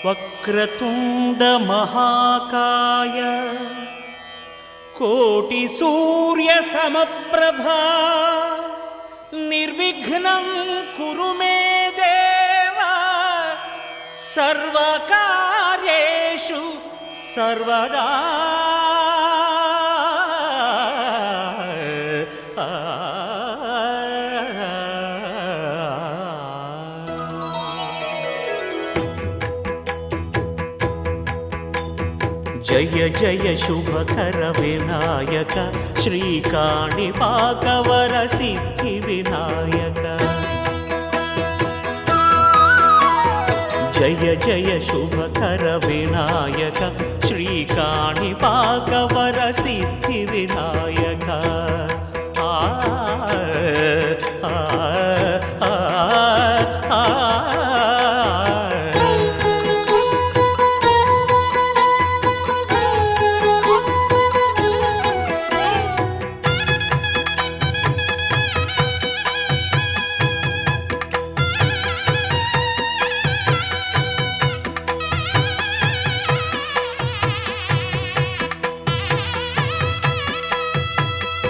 వక్రతుండ మహాకాయ కోటి సూర్య సమప్రభా నిర్విఘ్నం కురు మే దేవ సర్వకార్యేషు సర్వదా. జయ జయ శుభకర వినాయక శ్రీకాణిపాకవర సిద్ధి వినాయక. జయ జయ శుభకర వినాయక శ్రీకాణిపాకవర సిద్ధి వినాయక.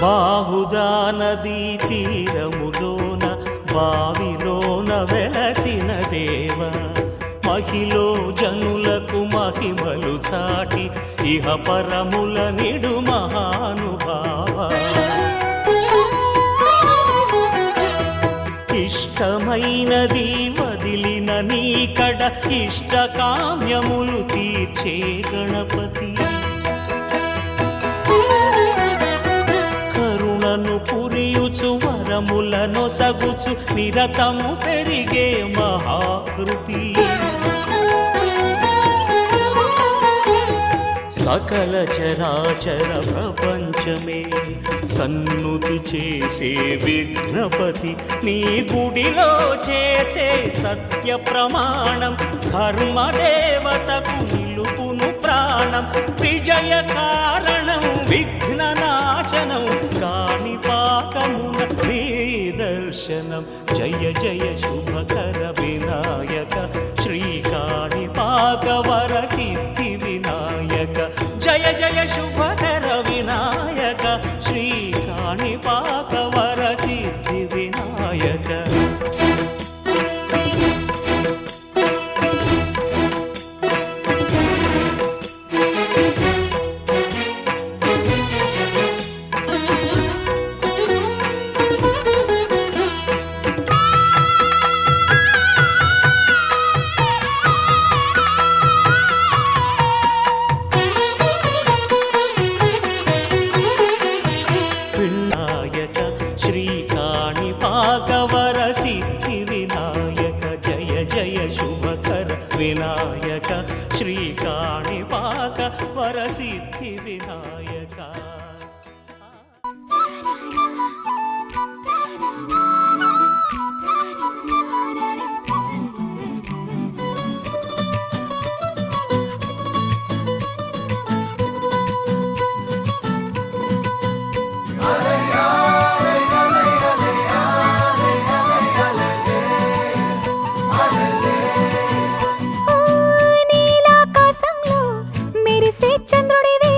బాహుదా నదీ తీరములోన బావిలోన వెలసిన దేవ మహిలో జనులకు మహిమలు చాటి ఇహ పరముల నిడు మహానుభావ. ఇష్టమైనది వదిలిన నీకడ ఇష్టకామ్యములు తీర్చే గణపతి. పురియుచు వరములను సగుచు నిరతము పెరిగే మహాకృతి. సకల చరాచర ప్రపంచమే సన్నుతి చేసే విఘ్నపతి నీ గుడిలో చేసే సత్య ప్రమాణం ధర్మదేవతకు నిలుపును ప్రాణం. విజయ కారణం విఘ్న నాశనం కాణిపాకమున నీ దర్శనం. జయ జయ శుభకర వినాయక శ్రీకాణిపాకవర సిద్ధి వినాయక. జయ జయ శుభకర వినాయక శ్రీకాణిపాకవర సిద్ధి వినాయక. శ్రీకాణిపాకవర సిద్ధి వినాయక. జయ జయ శుభకర వినాయక శ్రీకాణిపాకవర సిద్ధి వినాయక. చంద్రుడివి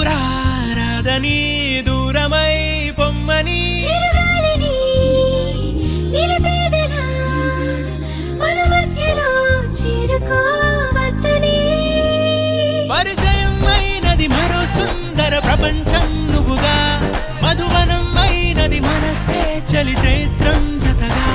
రాదని దూరమై పొమ్మని పరిచయం అయినది మరో సుందర ప్రపంచం నువ్వుగా మధువనం అయినది మనసే చలి చైత్రం జతగా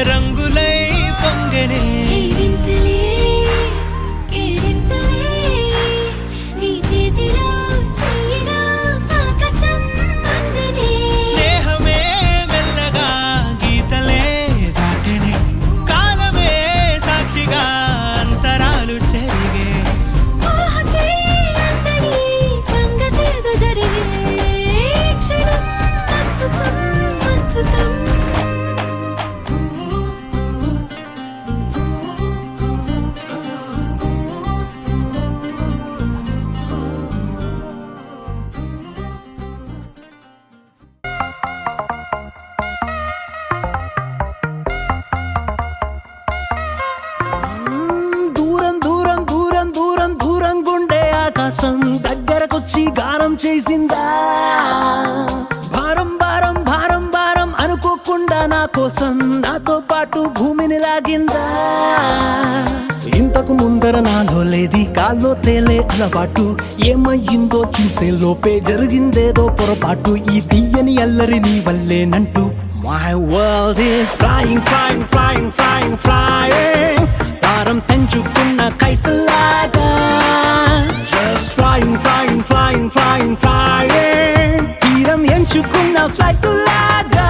రంగులై పొంగనే స్నేహమే మెల్లగా గీతలే దాటనే కాలమే సాక్షిగా అంతరాలు చెరిగే దగ్గరకొచ్చి గానం చేసిందా భారం భారం భారం భారం అనుకోకుండా నా కోసం నాతో పాటు భూమిని లాగిందా ఇంతకు ముందర నాలో లేది కాల్లో తేలే అలవాటు ఏమయ్యిందో చూసే లోపే జరిగిందేదో పొరపాటు ఈ తీయని అల్లరి నీ వల్లేనంటూ My world is flying, flying, flying, flying, flying తారం తెంచుకున్న కైతలాగా Just flying, flying, flying, flying, flying తీరం ఎంచుకున్న ఫ్లైట్ లాగా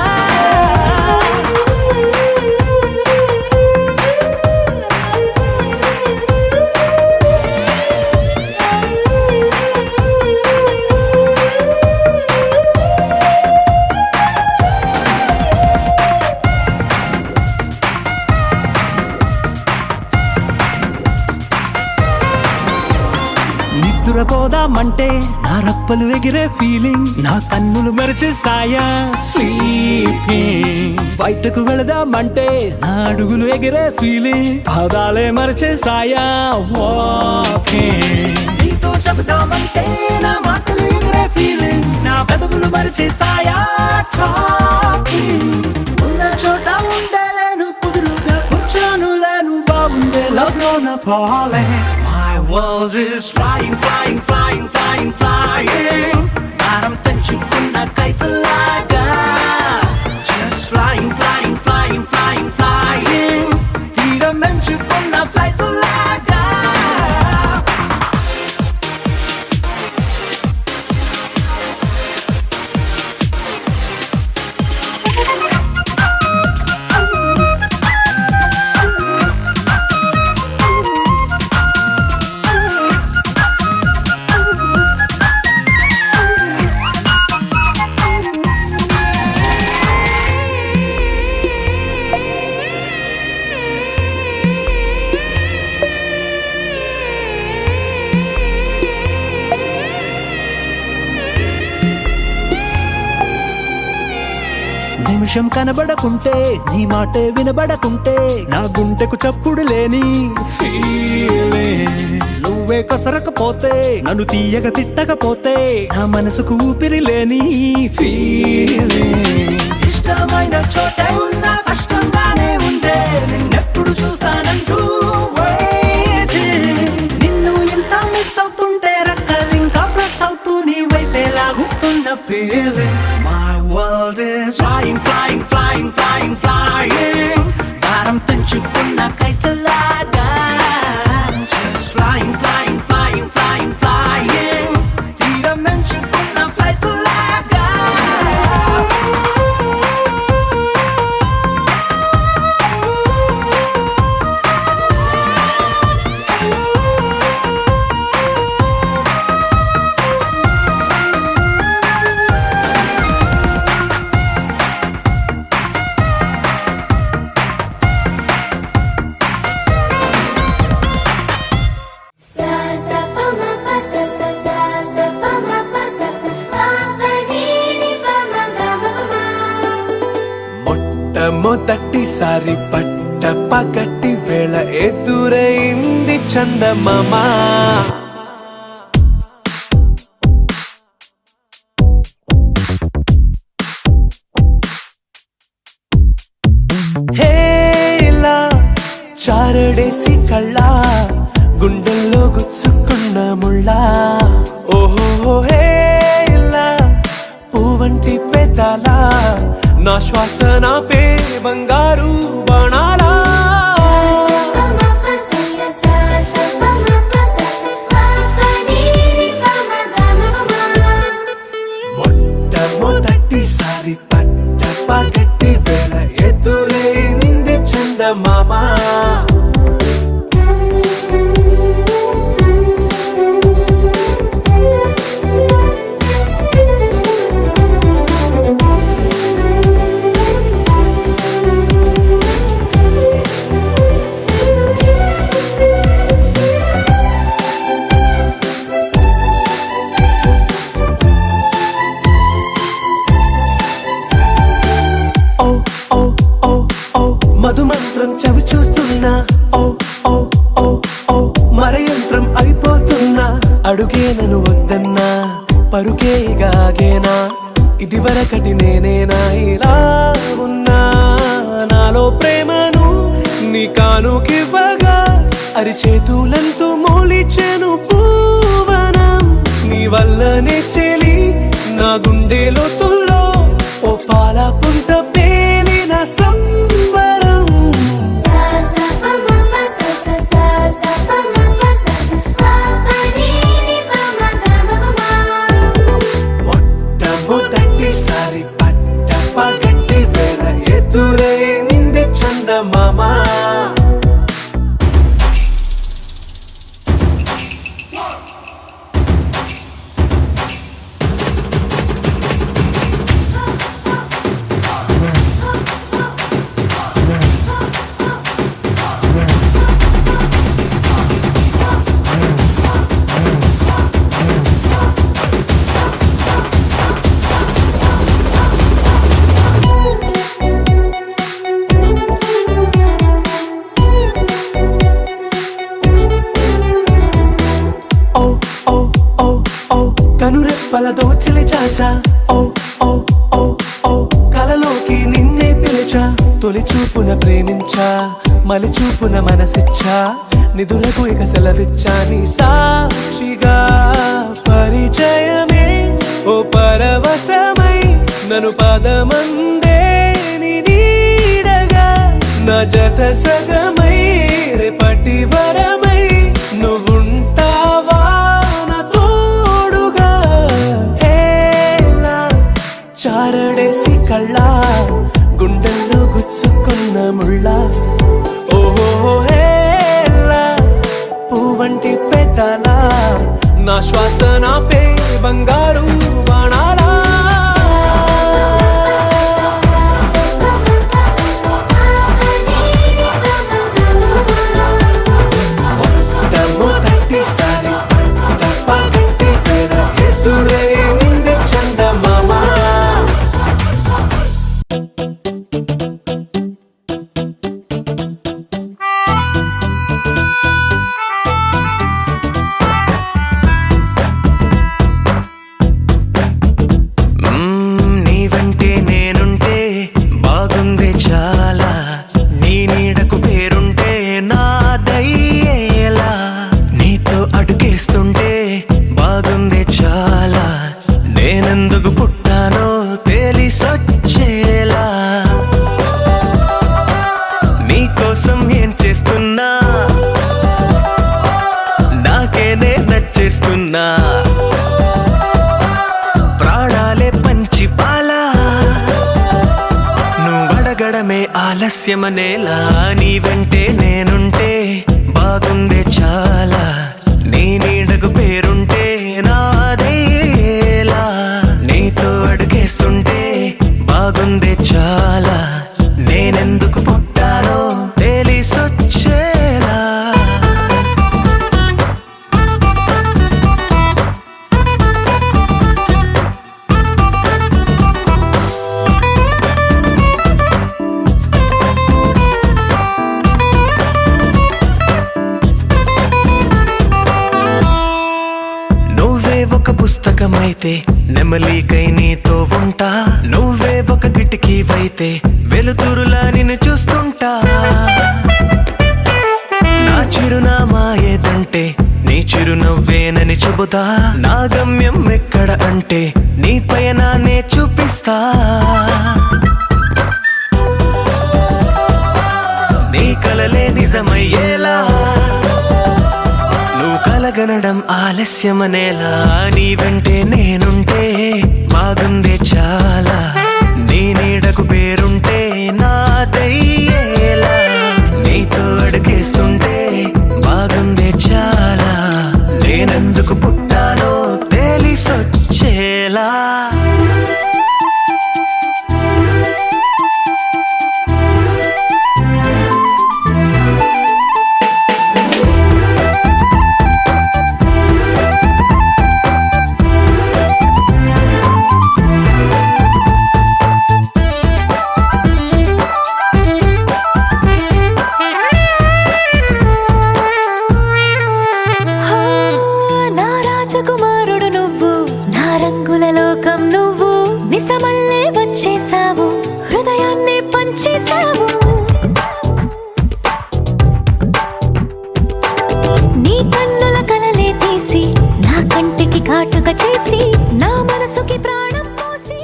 నిద్రపోదామంటే నా రప్పలు ఎగిరే ఫీలింగ్ నా కన్నులు మరిచేసాయా స్లీపింగ్ బయటకు వెళదామంటే నా అడుగులు ఎగిరే ఫీలింగ్ పాదాలే మరిచేసాయా వాకింగ్ నీతో చెబుదామంటే నా మాటలు ఎగిరే ఫీలింగ్ నా పెదవులు మరిచేసాయా టాకింగ్ ఉన్న చోట ఉండలేను కుదురుగా కూర్చోను లేను బాగుండే love gonna falling My world is flying, flying, flying, flying, flying భారం తెంచుకున్న కైతలాగా Just flying, flying, flying, flying, flying తీరం ఎంచుకున్న ఫ్లైట్ లాగా నిమిషం కనబడకుంటే నీ మాటే వినబడకుంటే నా గుండెకు చప్పుడు లేని ఫీలింగ్ నువ్వే కసరకపోతే నన్ను తీయగా తిట్టకపోతే నా మనసుకు ఊపిరి లేని ఫీలింగ్ ఇష్టమైన చోటే ఉన్నా కష్టంగానే ఉండే నిన్నెప్పుడు చూస్తానంటూ నిన్ను ఎంత మిస్ అవుతుంటే రక్కలు ఇంకా ప్లస్ అవుతూ నీ వైపే లాగుతున్న feeling My world is flying, flying, flying, flying, flying భారం తెంచుకున్న కైతలాగా Just flying, flying, flying, flying, flying తీరం ఎంచుకున్న ఫ్లైట్ లాగా మొదటిసారి పట్ట పగటి వేళ ఎదురైంది చందమామ హేలా చారడేసి కళ్ళ గుండెల్లో గుచ్చుకున్న ముళ్ళ ఓహో హేలా పువ్వంటి పెదాల నా శ్వాస నాపే బంగారు బాణాలా మొట్టమొదటిసారి పట్ట పగటి వేళ ఎదురైంది చందమామ మధుమంత్రం చవి చూస్తున్నా ఓ ఓ ఓ ఓ మరయంత్రం అయిపోతున్నా అడుగే నన్ను వద్దన్నా పరుకేగాగేనా ఇది వరకటి నేనేనా ఇలా ఉన్నా నాలో ప్రేమను నీ కానుకివ్వగా అరిచేతులంతో మోలిచెను పూవనం నీ వల్లనే చెలి నా గుండెలో తుల్లో ఓ పాల పుంత పేలిన సంబరం మొట్టమొదటిసారి పట్ట పగటి వేళ ఎదురైంది చందమామ కనురెప్పల దోచిలి చాచా ఓ ఓ ఓ ఓ కలలోకి నిన్నే పిలిచా తొలి చూపున ప్రేమించా మలి చూపున మనసిచ్చా నిధులకు ఇక సెలవిచ్చా నీ సాక్షిగా పరిచయమే ఓ పరవశమై నన్ను పదమందే నీ నీడగా నా జత సగమై రేపటి వరమై నువ్వుంటావా చారడేసి కళ్ళ గుండెల్లో గుచ్చుకున్న ముళ్ళ ఓహో హేలా పువ్వంటి పెదాల నా శ్వాస నాపే బంగారు బాణాలా మొట్టమొదటిసారి పట్ట పగటి వేళ ఎదురైంది చందమామ ప్రాణాలే పంచి పాలా నువ్వడగడమే ఆలస్యమనేలా నీ వెంటే నేనుంటే బాగుందే చాలా నీ నీడకు పేరుంటే నాదేలా నీతో అడుగేస్తుంటే బాగుందే చాలా నేనెందుకు పుట్టానో తెలిసొచ్చేలా ఒక పుస్తకమైతే నెమలికై నీతో ఉంటా, నువ్వే ఒక కిటికీవైతే వెలుతురులా నిన్ను చూస్తుంటా. నా చిరునామా ఏదంటే నీ చిరునవ్వేనని చెబుతా, నా గమ్యం ఎక్కడ అంటే నీ పయనాన్నే చూపిస్తా. నీ కలలే నిజమయ్యేలా నువ్వు కలగనడం ఆలస్యమనేలా, నీ వెంటే నేనుంటే బాగుందే చాలా, నీ నీడకు పేరుంటే నాదయ్యేలా, నీతో అడుగేస్తుంటే బాగుందే చాలా, నేనెందుకు పుట్టానో తెలిసొచ్చేలా. నా రాజకుమారుడు నువ్వు, నా రంగుల లోకం నువ్వు, నిజమల్లే వచ్చేసావు, హృదయాన్ని పంచేసావు. నీ కన్నుల కలలే తీసి నా కంటికి కాటుక చేసి నా మనసుకి ప్రాణం పోసి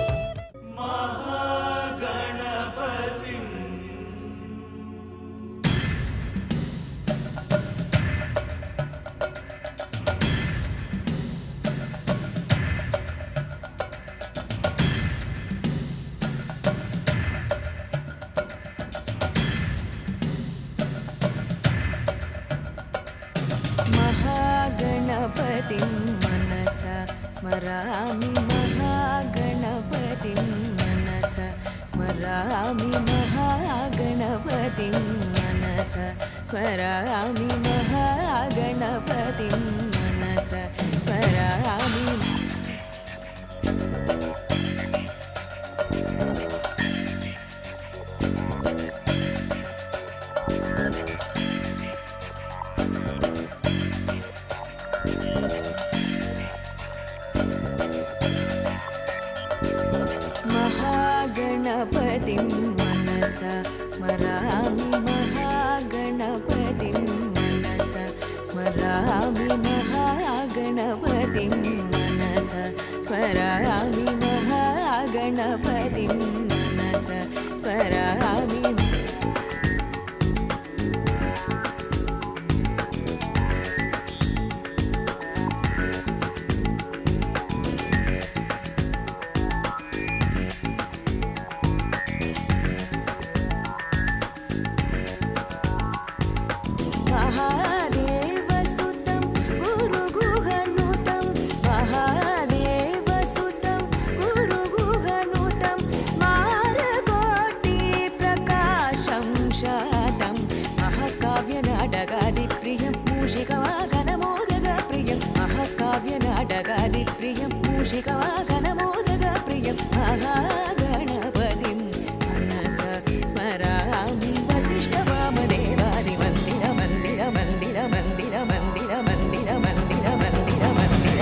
महागणपतिं मनसा स्मरामि, महागणपतिं मनसा स्मरामि, महागणपतिं मनसा स्मरामि, महागणपतिं मनसा स्मरामि. महागणपतिं मनसा स्मरामि, महागणपतिं मनसा स्मरामि, महागणपतिं मनसा स्मरामि, महागणपतिं मनसा स्मरामि. महादेवसुतं गुरुगुहनुतं, महादेवसुतं गुरुगुहनुतं, मारकोटिप्रकाशं शातं, महाकाव्यनाटकादिप्रियं मूषिकवाहनमोदकप्रियं, महाकाव्यनाटकादिप्रियं मूषिकवाहनमोदकप्रियं, महागणपतिं मनसा स्मरामि. वसिष्ठवामदेवादिमन्दिर मन्दिर मन्दिर मन्दिर मन्दिर मन्दिर मन्दिर मन्दिर मन्दिर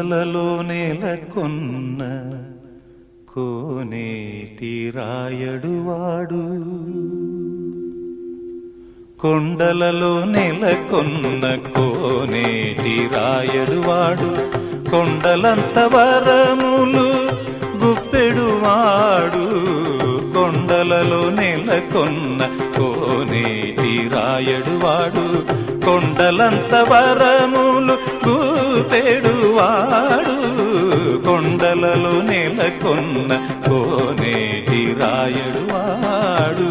కొండలలో నెలకొన్న కోనేటి రాయడువాడు కొండలలో నెలకొన్న కోనేటి రాయడువాడు కొండలంత వరములు గుప్పెడువాడు కొండలలో నెలకొన్న కోనేటి రాయడువాడు కొండలంత వరములు గుప్పెడువాడు కొండలలో నెలకొన్న కోనేటి రాయడువాడు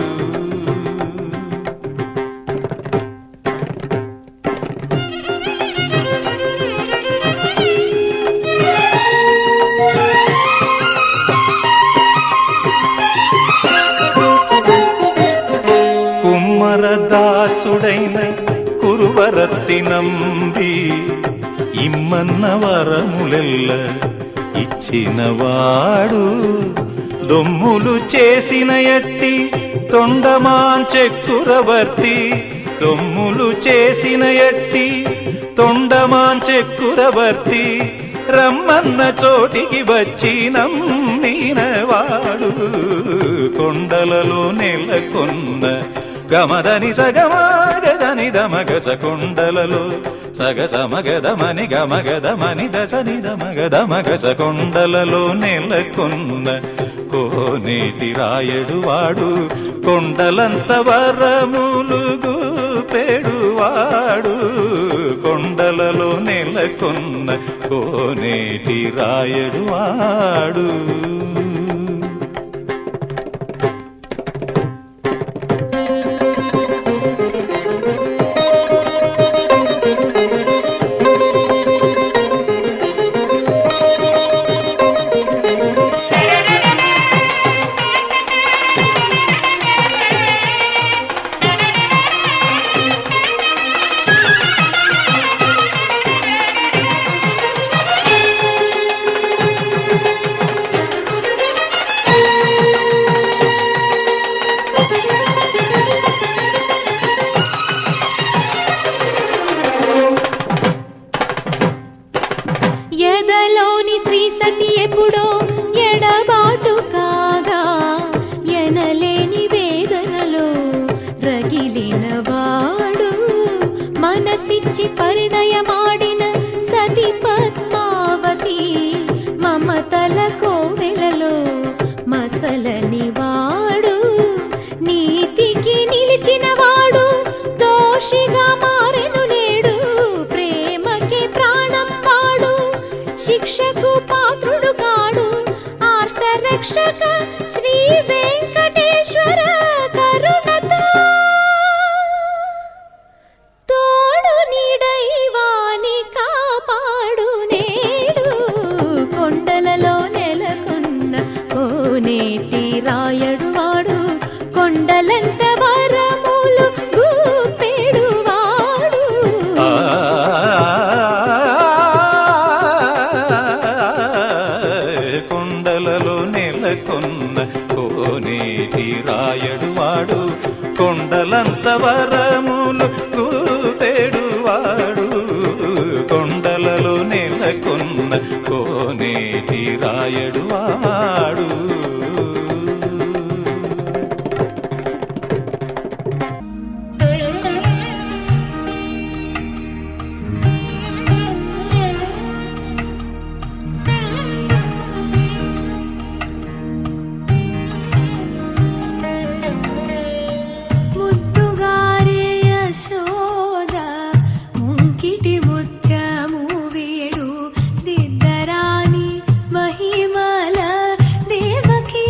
కుమ్మరదాసుడైన కురువరత్తి నంబి ఇమ్మన్న వరములెల్ల ఇచ్చినవాడు దొమ్ములు చేసిన ఎట్టి తొండమాంచెక్కురవర్తి దొమ్ములు చేసిన ఎట్టి తొండమాంచెక్కురవర్తి రమ్మన్న చోటికి వచ్చి నమ్మినవాడు కొండలలో నెలకొన్న గమదని సగమగదని దమగస కొండలలో సగసమగదమని గమగదమని దశని దమగదమగస కొండలలో నెలకొన్న కోనేటి రాయడువాడు కొండలంత వరములు గుపెడువాడు కొండలలో నెలకొన్న కోనేటి రాయడువాడు ఎదలోని శ్రీ సతి ఎప్పుడో ఎడబాటు కాగా ఎనలేని వేదనలో రగిలినవాడు మనసిచ్చి పరిణయమాడిన సతి పద్మావతి మమతల కోవెలలో మసలని వాడు నీతికి నిలిచినవాడు దోషిగా మారెను నేడు ప్రేమకి ప్రాణం వాడు శిక్షకు పాత్రుడు కాడు ఆర్తరక్షక శ్రీ వెంకటేశ్వర కరుణతో తోడు నీడైవాని కాపాడు నేడు కొండలలో నెలకొన్న కోనేటి రాయడువాడు కొండలంత వరములు గుప్పెడువాడు కొండలలో నెలకొన్న కోనేటి రాయడువాడు కొండలంత వరములు గుప్పెడువాడు కొండలలో నెలకొన్న కోనేటి రాయడువాడు ముద్దుగారే యశోద ముంకిటి ముత్యము వీడు దిద్దరాని మహిమల దేవకీ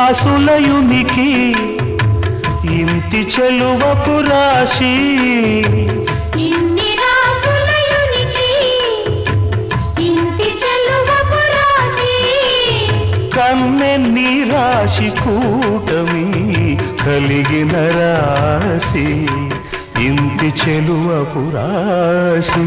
రాసులయునికి ఇంటి చెలువపు రాశి ఇన్ని రాసులయునికి ఇంటి చెలువపు రాశి కన్నెన్ని రాశి కూటమి కలిగిన రాశి ఇంటి చెలువపు రాశి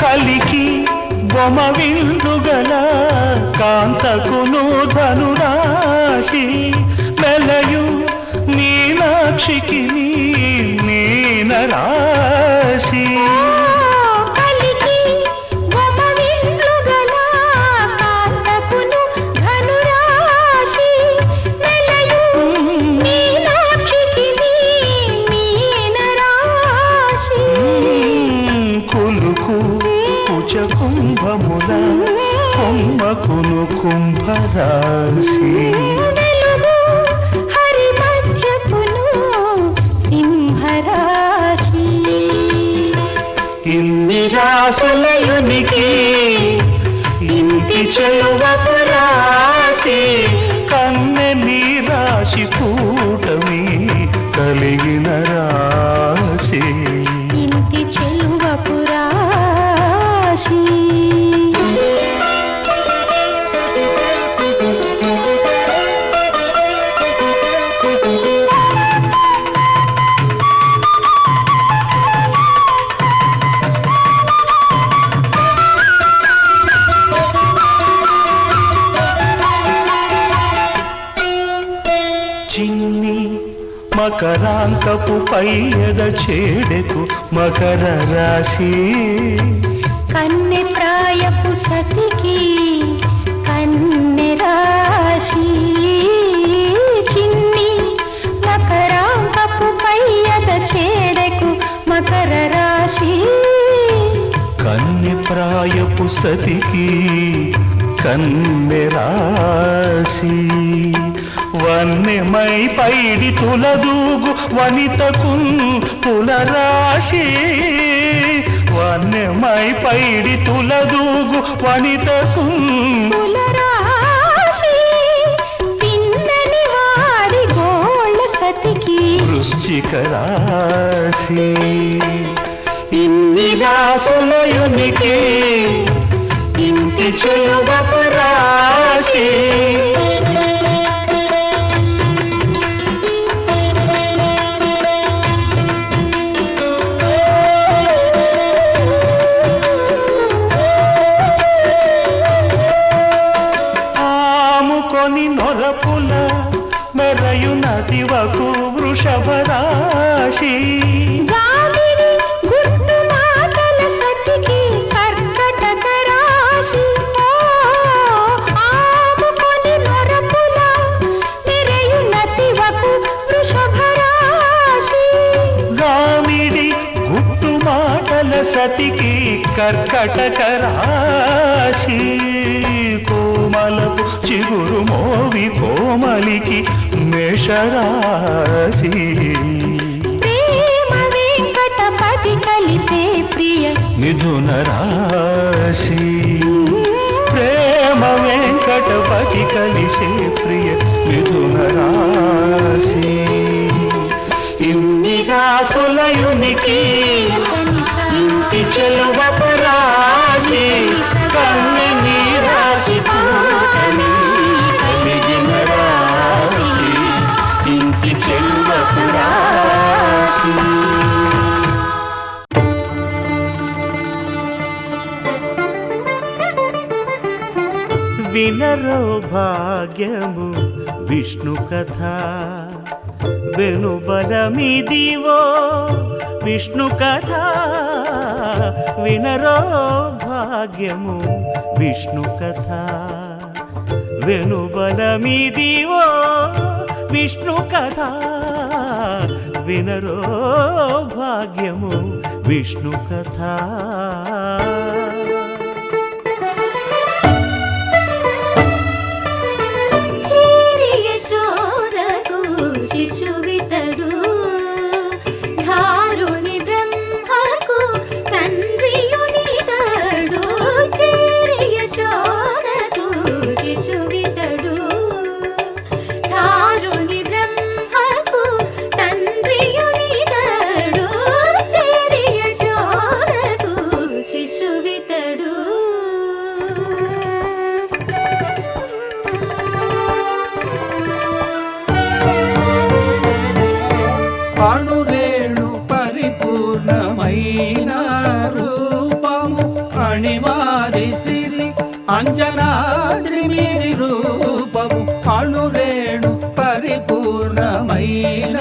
కలికి బొమ విందుగల కాంతకును ధనురాశి మెలయు మీనాక్షికి మీన రాశి కుంభముల కుంభకును కుంభరాశి సింహరాశి ఇన్ని రాసులయునికి ఇంటి చెలువపు రాశి కన్నెని రాశి కూటమి కలిగిన రాశి ఇంటి చెలువపు రాశి మకరాంతపు పయ్యద చేడెకు మకర రాశి కన్నె ప్రాయపు సతికి కన్నె రాశి చిన్ని మకరాంతపు పయ్యద చేడెకు మకర రాశి కన్నె ప్రాయపు సతికి కన్నె రాశి వన్నెమై పైడి తులదూగు వనితకు తులరాశి వన్నెమై పైడి తులదూగు వనితకు తులరాశి పిన్నని వాడి గోళ్ళ సతికి వృశ్చిక రాశి ఇన్ని రాసులయునికి ఇంటి చెలువపు రాశి ఆముకొని నొరపుల మెరయు నదివకు వృషభ రాశి గామిని గుట్టు మాటల సతికి కర్కటక రాశి ఆముకొని నొరపుల మెరయు నదివకు వృషభ రాశి గామిడి గుట్టు మాటల సతికి కర్కటక రాశి కోమలపు చిగురు మోవి కోమలికి మేషరాశి ప్రేమ వెంకటపతి కలిసే ప్రియ మిథున రాశి ప్రేమ వెంకటపతి కలిసే ప్రియ మిథున రాశి ఇన్ని రాసులయునికి ఇంటి చెలువపు రాశి కన్నె రాశి పూటని కలిగిన రాశి ఇంటి చెలువపు రాశి వినరో భాగ్యము విష్ణు కథ వెనుబలమిదివో విష్ణు కథ వినరో భాగ్యము విష్ణు కథ వెనుబలమిదివో విష్ణు కథ వినరో భాగ్యము విష్ణు కథ శిశువితడు ధారుని బ్రహ్మకు తండ్రియునితడు చేరి యశోదకు శిశువితడు ధారుని బ్రహ్మకు తండ్రియునితడు చేరి యశోదకు శిశువితడు అణురేణు పరిపూర్ణమైన రూపము అణిమాది సిరి అంజనాద్రి మీది రూపము అణురేణు పరిపూర్ణమైన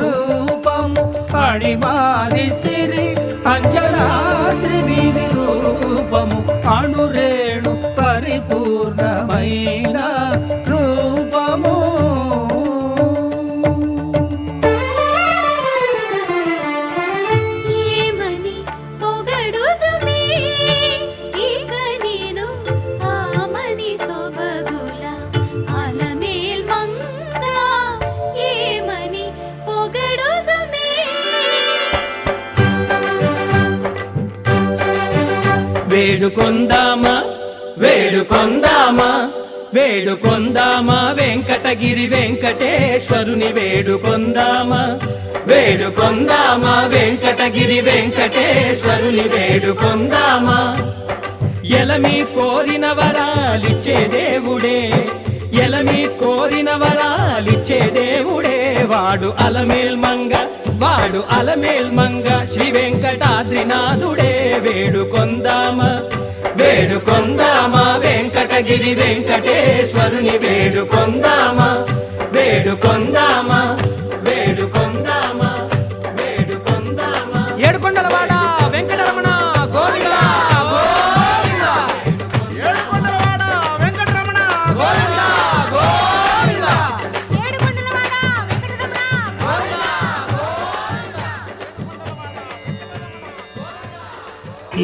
రూపము అణిమాది సిరి అంజనాద్రి మీది రూపము అణురేణు పరిపూర్ణమైన రూపము ఏమని పొగడుదుమే ఇక నేను ఆమని సొబగుల అలమేల్ మంగ ఏమని పొగడుదుమే వేడుకొందామా వేడుకొందామా వేడుకొందామా వెంకటగిరి వెంకటేశ్వరుని వేడుకొందామా వేడుకొందామా వెంకటగిరి వెంకటేశ్వరుని వేడుకొందామా ఎలమి కోరిన వరాలిచ్చే దేవుడే ఎలమి కోరిన వరాలిచ్చే దేవుడే వాడు అలమేల్ మంగ శ్రీ వెంకటాద్రినాథుడే వేడుకొందామా వేడుకొందామా వెంకటగిరి వెంకటేశ్వరుని వేడుకొందామా వేడుకొందామా వేడుకొందామా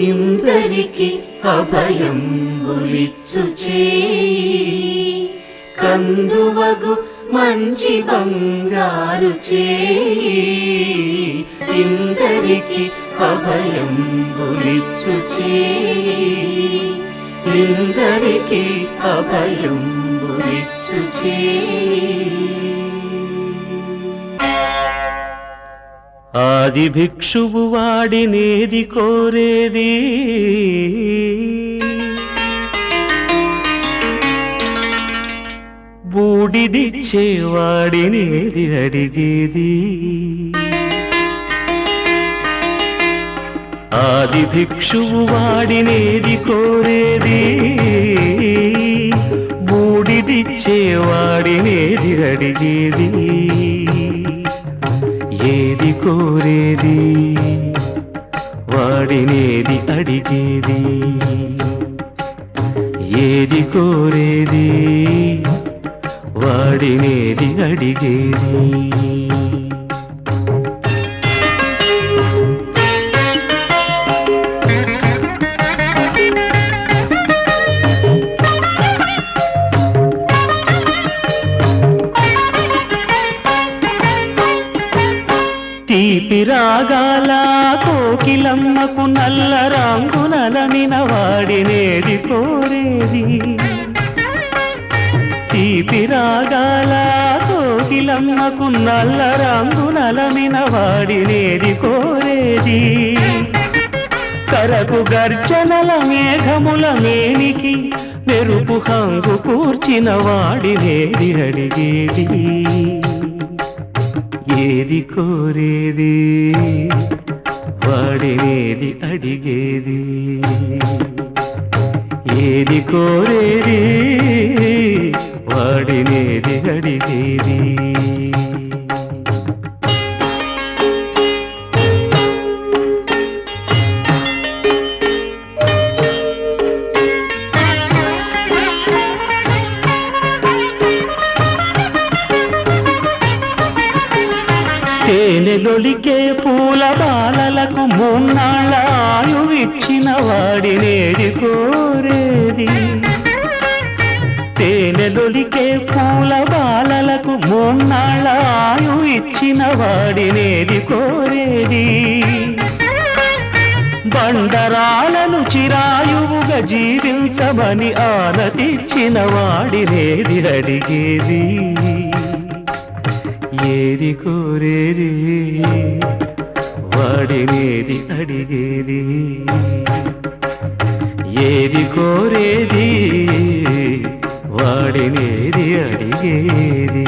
ఇందరికి అభయం ఉలిచ్చు చేయి కందువగు మంచి బంగారు చేయి ఇందరికి అభయం ఉలిచ్చు చేయి ఇందరికి అభయం ఉలిచ్చు చేయి. ఆది భిక్షువు వాడినేది కోరేది బూడిదిచ్చేవాడినేది అడిగేది. ఆది భిక్షువు వాడినేది కోరేది బూడిదిచ్చేవాడినేది అడిగేది. ఏది కోరేది వాడినేది అడిగేది. ఏది కోరేది వాడినేది అడిగేది. తీపి రాగాల కోకిలమ్మకు నల్ల రంగునలనిన వాడినేది కోరేది. తీపి రాగాల కోకిలమ్మకు నల్ల రంగునలనిన వాడినేది కోరేది. కరకు గర్జనల మేఘముల మేనికి మెరుపు హంగు కూర్చిన వాడినేది అడిగేది. ఏది కోరేది వాడినేది అడిగేది. ఏది కోరేది వాడినేది అడిగేది. తేనెలొలికే పూల బాలలకు మూన్నాళ్ళ ఆయువిచ్చిన వాడినేది కోరేది. తేనెలొలికే పూల బాలలకు మూన్నాళ్ళ ఆయువిచ్చిన వాడినేది కోరేది. బండరాలను చిరాయువుగా జీవించమని ఆనతిచ్చిన వాడినేది అడిగేది. ఏది కోరేది వాడినేది అడిగేది. ఏది కోరేది వాడినేది అడిగేది.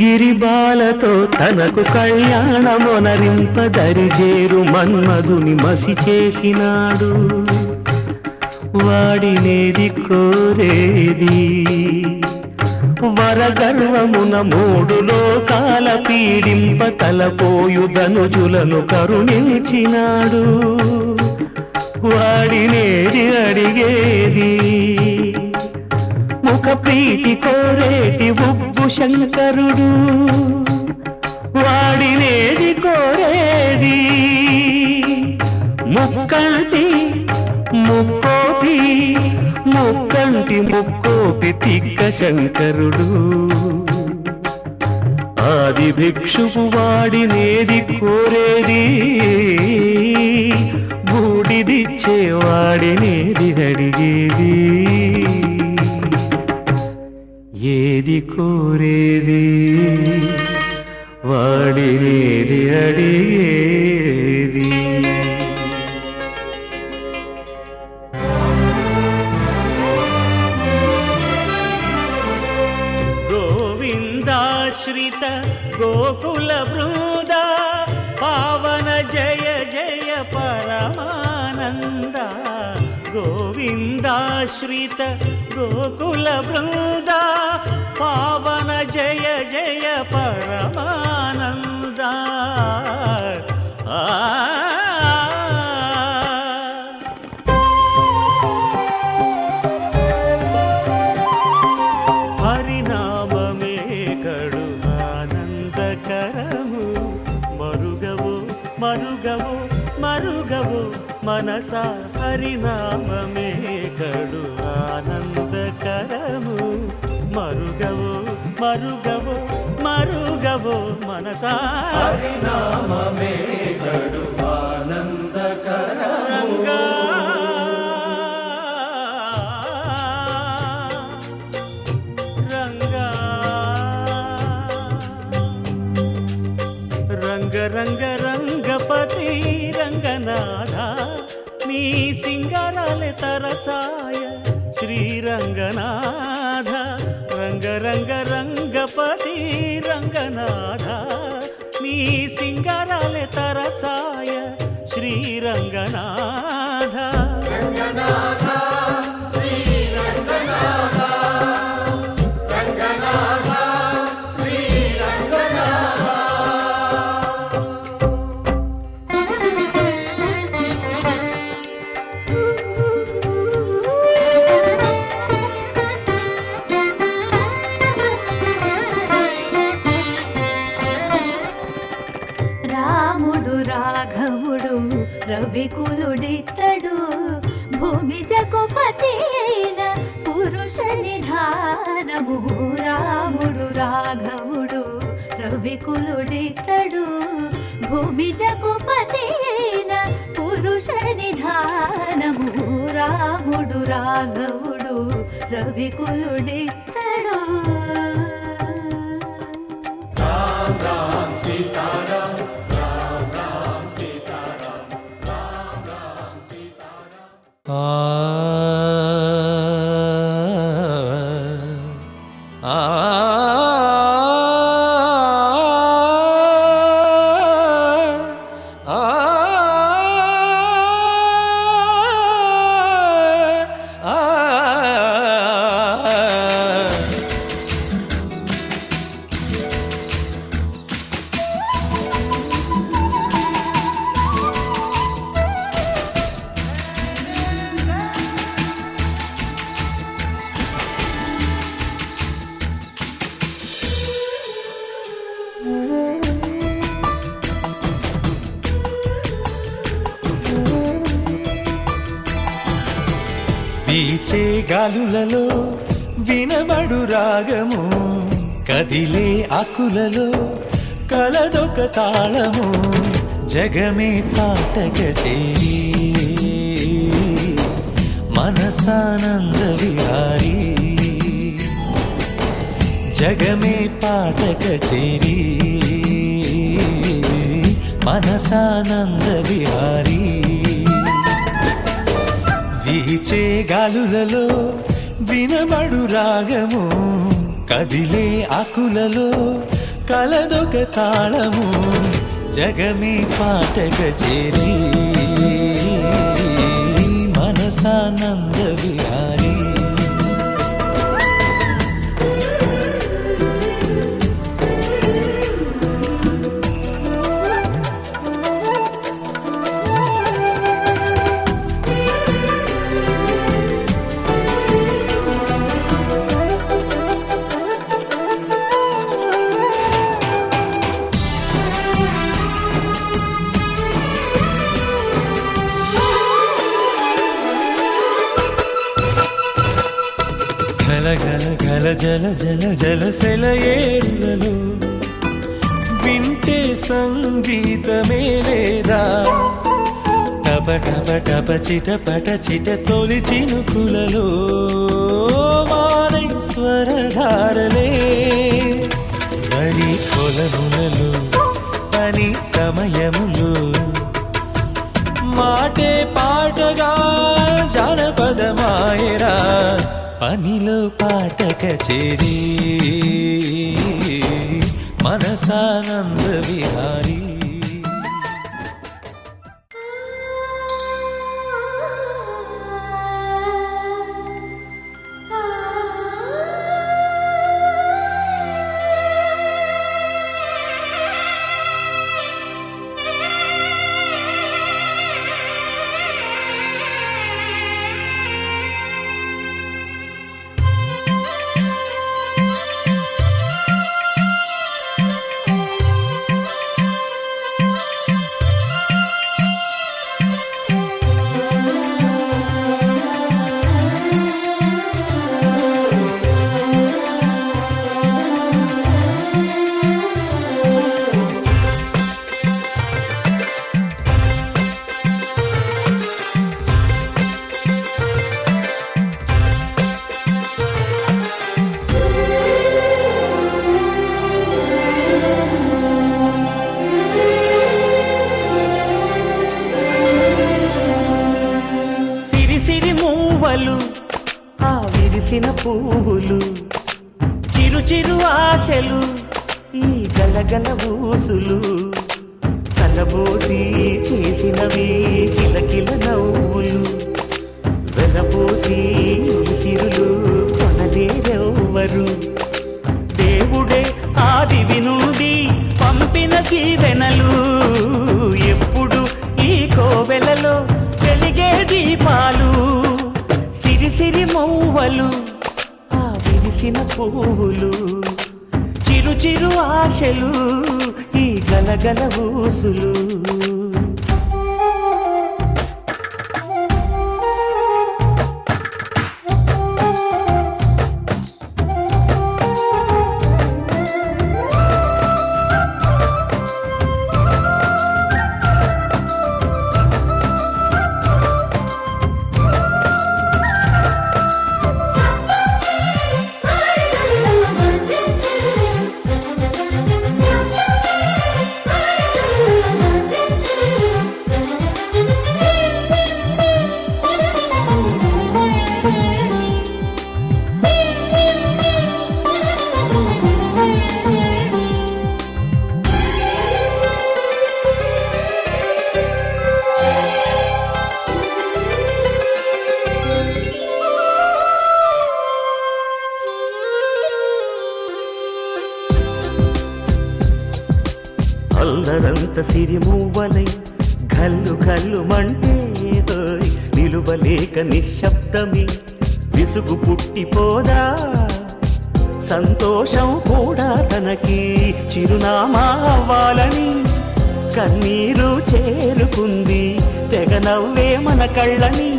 గిరిబాలతో తనకు కళ్యాణమొనరింపదరిజేరు మన్మధుని మసి చేసినాడు వాడినేది కోరేది. వరగర్వమున మూడు లోకాల పీడింప తలపోయు ధనుజులను కరుణించినాడు వాడినేది అడిగేది. ముఖ ప్రీతి కోరేటి ఉగ్గు శంకరుడు వాడినేది కోరేది. ముక్కంటి ముక్కోపి ముక్కంటి ముక్కోపి తిక్క శంకరుడు. ఆది భిక్షువు వాడినేది కోరేది బూడిదిచ్చేవాడినేది అడిగేది. ఏది కోరేది వాడినేది అడిగేది. గోవిందాశ్రిత గోకుల బృంద పావన జయ జయ పరమానంద. గోవిందాశ్రిత గోకుల బృంద పావన జయ జయ పరమానంద. మనస హరినామమే కడు ఆనందకరము మరుగవో మరుగవో మరుగవో మనసా హరినామమే కడు ఆనందకరము రంగా రంగ రంగ రంగపతి రంగనాథ నీ సింగారాలే తరచాయ శ్రీరంగనాథ రంగ రంగ రంగపతి రంగనాథ నీ సింగారాలే తరచాయ శ్రీరంగనాథ రాముడు రాఘవుడు రవికులుడితడు భూమి జగపతి అయిన పురుష నిధానము రాముడు రాఘవుడు రవికులుడితడు భూమి జగపతి అయిన పురుష నిధానము రాముడు రాఘవుడు రవికులుడితడు వీచే గాలులలో వినబడు రాగము కదిలే ఆకులలో కలదొక తాళము జగమే పాటక చేరి మనసానంద విహారీ జగమే పాటక చేరి మనసానంద విహారీ వీచే గాలులలో వినబడు రాగము కదిలే ఆకులలో కలదొక తాళము జగమే పాటక చేరి మనసానంద విహారీ గల గల గల జల జల జల సెలయేరులలో వింటే సంగీతమే లేదా టప టప టప చిట పట చిట తొలి చినుకులలో మానేశ్వరధారలే వరి పొలములలో పని సమయములు మాటే పాటగా జానపదమాయరా పనిలో పాటక చేరి మనసానంద విహారీ మౌవలు ఆ విరిసిన పువ్వులు చిరు చిరు ఆశలు ఈ గలగల ఊసులు కలబోసి చేసినవి కిలకిల నవ్వులు వెలపోసి సిరులు కొనలేరెవ్వరు దేవుడే ఆదివి నుండి పంపిన దీవెనలు ఎప్పుడు ఈ కోవెలలో వెలిగే దీపాలు సిరి సిరి మౌవలు ఆ విరిసిన పువ్వులు చిరు చిరు ఆశలు ఈ గలగల ఊసులు అల్లరంత సిరిమువ్వలై గల్లు గల్లు మంటే నిలువలేక నిశ్శబ్దమి విసుగు పుట్టిపోదా సంతోషం కూడా తనకి చిరునామా అవ్వాలని కన్నీరు చేరుకుంది తెగ నవ్వే మన కళ్ళని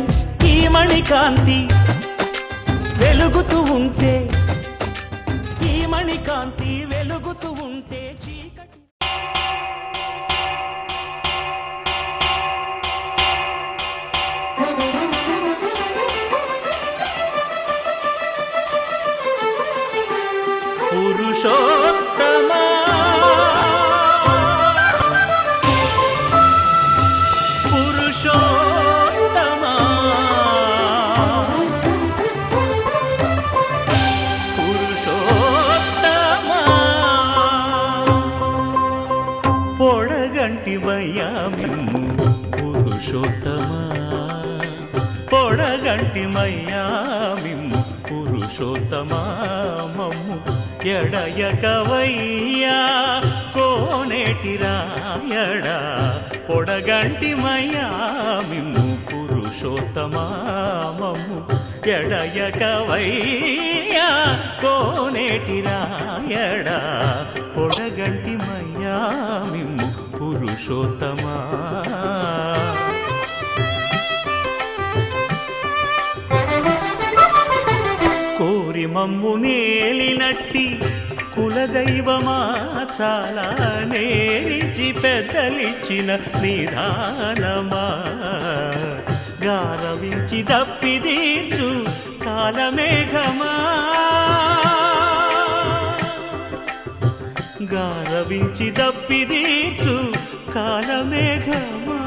ఈ మణికాంతి వెలుగుతూ ఉంటే ఈ మణికాంతి వెలుగుతూ ఉంటే చీకటి పురుషోత్తమా పురుషోత్తమా పురుషోత్తమా పొడగంటివయ్యా మిమ్ము పురుషోత్తమా పొడగంటిమయ్యా మిమ్ము పురుషోత్తమా మమ్ము ఎడయకవయ్యా కోనేటి రాయడా పొడగంటిమయ్యా మిమ్ము పురుషోత్తమా మమ్ము ఎడయకవయ్యా కోనేటి రాయడా పొడగంటిమయ్యా మిమ్ము పురుషోత్తమా కోరి మమ్ము నేలినట్టి కులదైవమా చాలా నేరిచి పెద్దలిచ్చిన నిదానమా గారవించి దప్పిదీర్చు కాలమేఘమా గారవించి దప్పిదీర్చు కాలమేఘమా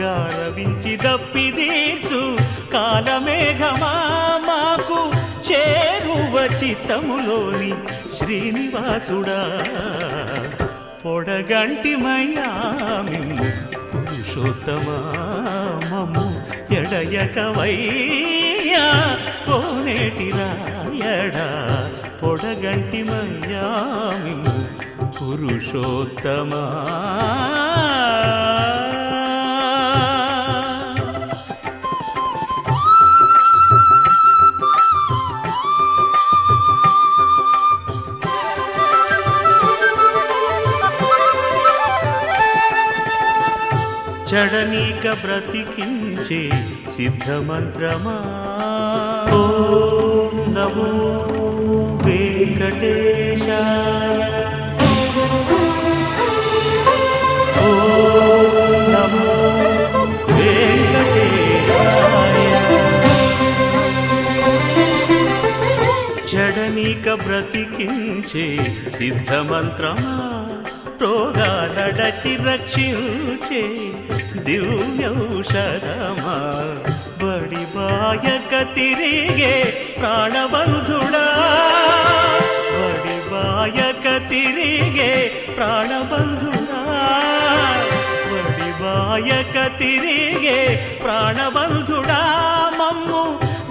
గారవించి దప్పిదీర్చు కాలమేఘమా మాకు చేరువ చిత్తములోని శ్రీనివాసుడా పొడగంటిమయ్యా మిమ్ము పురుషోత్తమా మమ్ము ఎడయకవయ్యా కోనేటి రాయడా పొడగంటిమయ్యా మిమ్ము పురుషోత్తమా చడనీక బ్రతికించే సిద్ధమంత్రమా ఓం నమో వెంకటేశాయ ఓం నమో వెంకటేశాయ చడనీక బ్రతికించే సిద్ధమంత్రమా రోగాలడచి రక్షించే దివ్యౌషధమా బడిబాయక తిరిగే ప్రాణబంధుడా బడిబాయక తిరిగే ప్రాణబంధుడా బడిబాయక తిరిగే ప్రాణబంధుడా మమ్ము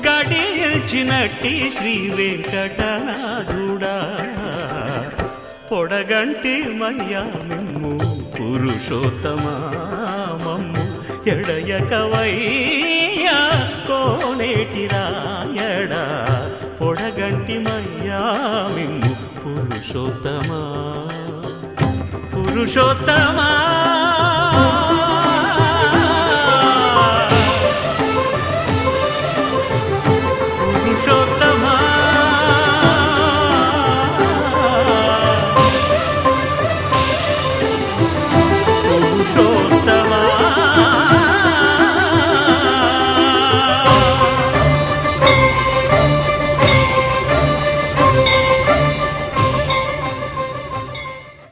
గడిచినట్టి శ్రీ వెంకటనాథుడా పొడగంటి మయ్యా మిమ్ము పురుషోత్తమా మమ్ము ఎడయకవయ్యా కోనేటి రాయడా పొడగంటి మయ్యా మిమ్ము పురుషోత్తమా పురుషోత్తమా